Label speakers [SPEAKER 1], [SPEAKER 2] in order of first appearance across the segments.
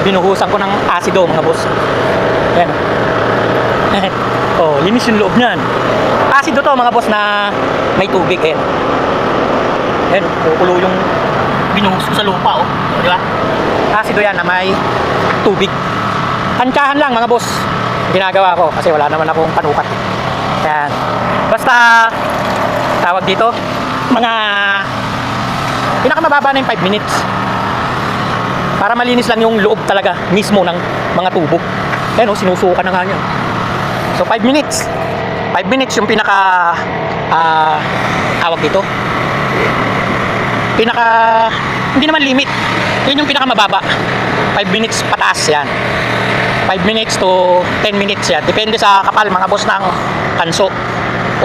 [SPEAKER 1] binuhusan ko ng asido mga boss. Ayan. Oh, linis yung loob niyan. Asido to mga boss na may tubig. Ayan. Ayan, kukulo yung binuhos ko sa lupa, oh. Di ba? Asido yan na may tubig. Tansyahan lang mga boss. Ginagawa ko kasi wala naman akong panukat. Ayan. Basta tawag dito, mga pinakamababa na yung 5 minutes. Para malinis lang yung loob talaga mismo ng mga tubo. Ayan, oh, sinusukan na nga niya. So 5 minutes. 5 minutes yung pinaka tawag dito. Hindi naman limit. Yun yung pinaka mababa. 5 minutes pataas yan. 5 minutes to 10 minutes yan. Depende sa kapal mga boss ng kanso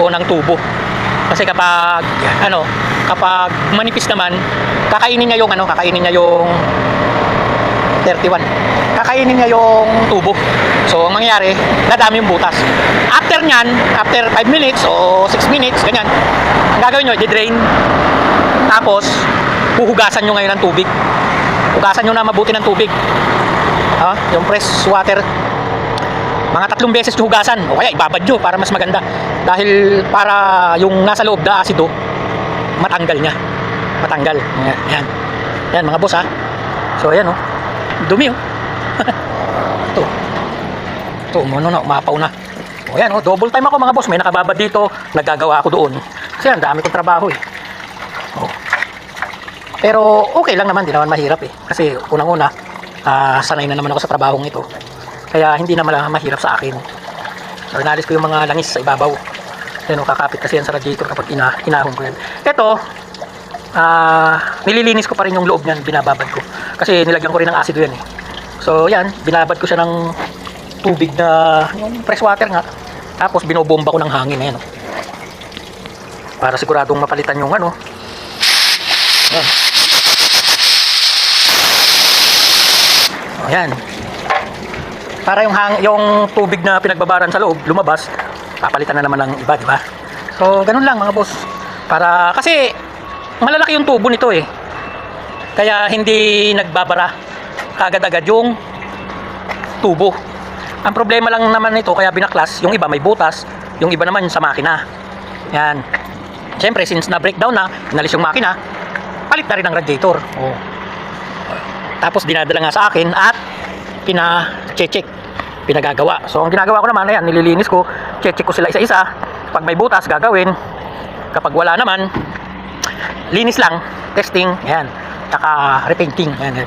[SPEAKER 1] o ng tubo. Kasi kapag kapag manipis naman, kakainin niya yung 31. Kakainin niya yung tubo. So ang mangyayari, dadami yung butas. After nyan, after 5 minutes o 6 minutes, ganyan, ang gagawin nyo, i-drain. Tapos, huhugasan nyo ngayon ng tubig. Hugasan nyo na mabuti ng tubig. Yung fresh water. Mga 3 beses nyo hugasan. O kaya ibabad nyo para mas maganda. Dahil para yung nasa loob na asido, matanggal niya. Matanggal. Yan. Yan mga boss ha. So ayan o. Dumi o. Ito. Ito, umapaw na. O yan o, double time ako mga boss. May nakababad dito. Naggagawa ako doon. Kasi ang dami kong trabaho eh. O. Pero okay lang naman, di naman mahirap eh. Kasi unang-una, sanay na naman ako sa trabahong ito. Kaya hindi naman mahirap sa akin. So, inalis ko yung mga langis sa ibabaw. Yan o, kakapit kasi yan sa radiator kapag inahon ko yan. Ito, nililinis ko pa rin yung loob niyan, binababad ko. Kasi nilagyan ko rin ng asido yan eh. So yan, binabad ko siya ng tubig na yung fresh water nga. Tapos binobomba ko ng hangin, ayan o. Para siguradong mapalitan yung ayan. Ayan. Para yung tubig na pinagbabaran sa loob lumabas, papalitan na naman ng iba, di ba? So ganun lang mga boss. Para kasi malalaki yung tubo nito eh. Kaya hindi nagbabara kagad-agad yung tubo. Ang problema lang naman nito kaya binaklas, yung iba may butas, yung iba naman sa makina. Yan. Siyempre since na breakdown na, inalis yung makina, palit na rin ang radiator. Oh. Tapos dinadala nga sa akin at pina-check, pinagagawa. So ang ginagawa ko naman, ayan, nililinis ko, check ko sila isa-isa. Pag may butas, gagawin. Kapag wala naman, linis lang, testing, ayan, saka repainting, ayan.